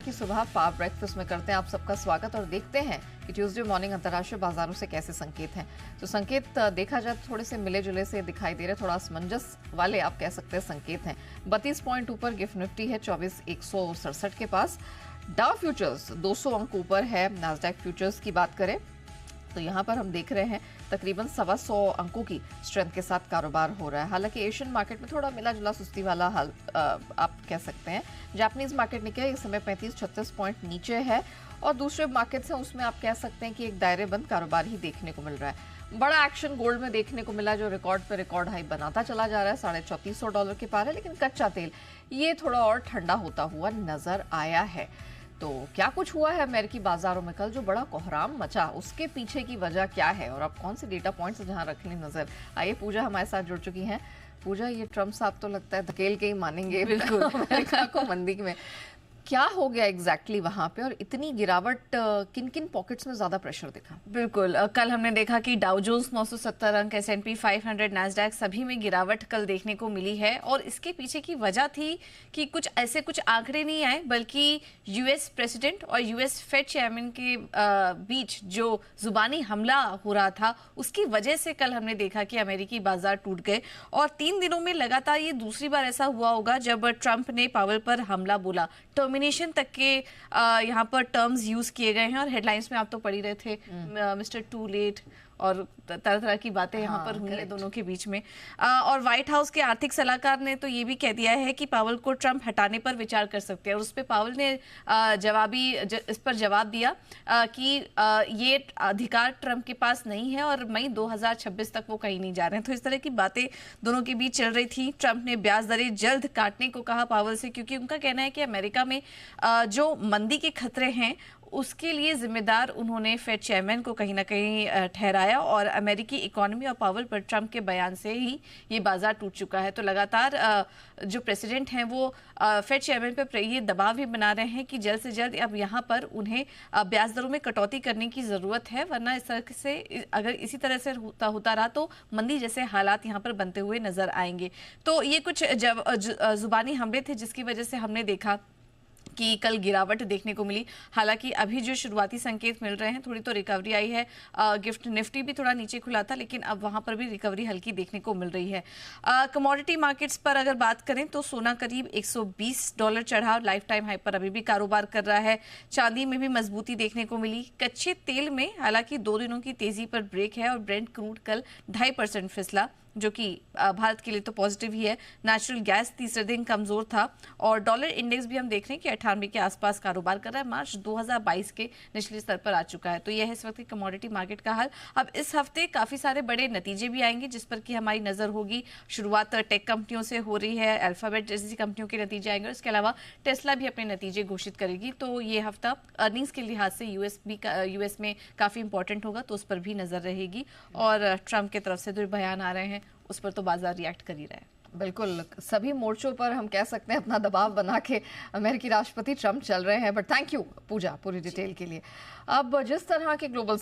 की सुबह power breakfast में करते हैं आप सबका स्वागत और देखते हैं कि ट्यूसडे मॉर्निंग अंतर्राष्ट्रीय बाजारों से कैसे संकेत हैं। तो संकेत देखा जाए तो थोड़े से मिले जुले से दिखाई दे रहे, थोड़ा असमंजस वाले आप कह सकते हैं संकेत हैं। 32 पॉइंट ऊपर गिफ्ट निफ्टी है 24,167 के पास। डाउ फ्यूचर्स 200 अंक ऊपर है। नास्डैक फ्यूचर्स की बात करें तो यहाँ पर हम देख रहे हैं तकरीबन 125 अंकों की स्ट्रेंथ के साथ कारोबार हो रहा है। हालांकि एशियन मार्केट में थोड़ा मिला जुला सुस्ती वाला हाल आप कह सकते हैं। जापानीज मार्केट निके इस समय 35-36 पॉइंट नीचे है और दूसरे मार्केट्स हैं उसमें आप कह सकते हैं कि एक दायरे बंद कारोबार ही देखने को मिल रहा है। बड़ा एक्शन गोल्ड में देखने को मिला जो रिकॉर्ड पे रिकॉर्ड हाई बनाता चला जा रहा है, $3400 के पार है। लेकिन कच्चा तेल ये थोड़ा और ठंडा होता हुआ नजर आया है। तो क्या कुछ हुआ है अमेरिकी बाजारों में कल जो बड़ा कोहराम मचा, उसके पीछे की वजह क्या है और अब कौन से डेटा पॉइंट्स जहां रखने नजर आइए। पूजा हमारे साथ जुड़ चुकी हैं। पूजा, ये ट्रम्प साहब तो लगता है धकेल के ही मानेंगे बिल्कुल अमेरिका को मंदी में। क्या हो गया एग्जैक्टली वहां पे और इतनी गिरावट किन किन पॉकेट्स में ज्यादा प्रेशर दिखा? बिल्कुल, कल हमने देखा कि डाउ जोन्स 970 अंक, S&P 500, नैस्डैक सभी में गिरावट कल देखने को मिली है। और इसके पीछे की वजह थी कि कुछ आंकड़े नहीं आए, बल्कि यूएस प्रेसिडेंट और यूएस फेड चेयरमैन के बीच जो जुबानी हमला हो रहा था उसकी वजह से कल हमने देखा कि अमेरिकी बाजार टूट गए। और 3 दिनों में लगातार ये दूसरी बार ऐसा हुआ होगा जब ट्रंप ने पावेल पर हमला बोला। टर्मिनेशन तक के यहाँ पर टर्म्स यूज किए गए हैं और हेडलाइंस में आप तो पढ़ ही रहे थे, मिस्टर टू लेट और तरह तरह की बातें यहाँ पर हुई है दोनों के बीच में। और व्हाइट हाउस के आर्थिक सलाहकार ने तो ये भी कह दिया है कि पावेल को ट्रंप हटाने पर विचार कर सकते हैं। और उस पर पावेल ने इस पर जवाब दिया कि ये अधिकार ट्रंप के पास नहीं है और मई 2026 तक वो कहीं नहीं जा रहे हैं। तो इस तरह की बातें दोनों के बीच चल रही थी। ट्रंप ने ब्याज दरें जल्द काटने को कहा पावेल से, क्योंकि उनका कहना है कि अमेरिका में जो मंदी के खतरे हैं उसके लिए जिम्मेदार उन्होंने फेड चेयरमैन को कहीं ना कहीं ठहराया। और अमेरिकी इकोनॉमी और पावेल पर ट्रंप के बयान से ही ये बाजार टूट चुका है। तो लगातार जो प्रेसिडेंट हैं वो फेड चेयरमैन पर ये दबाव भी बना रहे हैं कि जल्द से जल्द अब यहाँ पर उन्हें ब्याज दरों में कटौती करने की जरूरत है, वरना इस तरह से अगर इसी तरह से होता रहा तो मंदी जैसे हालात यहाँ पर बनते हुए नजर आएंगे। तो ये कुछ जुबानी हमले थे जिसकी वजह से हमने देखा कि कल गिरावट देखने को मिली। हालांकि अभी जो शुरुआती संकेत मिल रहे हैं, थोड़ी तो रिकवरी आई है। गिफ्ट निफ्टी भी थोड़ा नीचे खुला था, लेकिन अब वहां पर भी रिकवरी हल्की देखने को मिल रही है। कमोडिटी मार्केट्स पर अगर बात करें तो सोना करीब $120 चढ़ा, लाइफ टाइम हाई पर अभी भी कारोबार कर रहा है। चांदी में भी मजबूती देखने को मिली। कच्चे तेल में हालांकि 2 दिनों की तेजी पर ब्रेक है और ब्रेंट क्रूड कल 2.5% फिसला, जो कि भारत के लिए तो पॉजिटिव ही है। नेचुरल गैस तीसरे दिन कमजोर था और डॉलर इंडेक्स भी हम देख रहे हैं कि 98 के आसपास कारोबार कर रहा है। मार्च 2022 के निचले स्तर पर आ चुका है। तो यह है इस वक्त की कमोडिटी मार्केट का हाल। अब इस हफ्ते काफी सारे बड़े नतीजे भी आएंगे जिस पर कि हमारी नजर होगी। शुरुआत टेक कंपनियों से हो रही है, अल्फाबेट जैसी कंपनियों के नतीजे आएंगे और इसके अलावा टेस्ला भी अपने नतीजे घोषित करेगी। तो ये हफ्ता अर्निंग्स के लिहाज से यूएस में काफी इंपॉर्टेंट होगा, तो उस पर भी नजर रहेगी। और ट्रंप की तरफ से जो बयान आ रहे हैं उस पर तो बाजार रिएक्ट कर ही रहा है। बिल्कुल, सभी मोर्चों पर हम कह सकते हैं अपना दबाव बना के अमेरिकी राष्ट्रपति ट्रंप चल रहे हैं। बट थैंक यू पूजा पूरी डिटेल के लिए। अब जिस तरह के ग्लोबल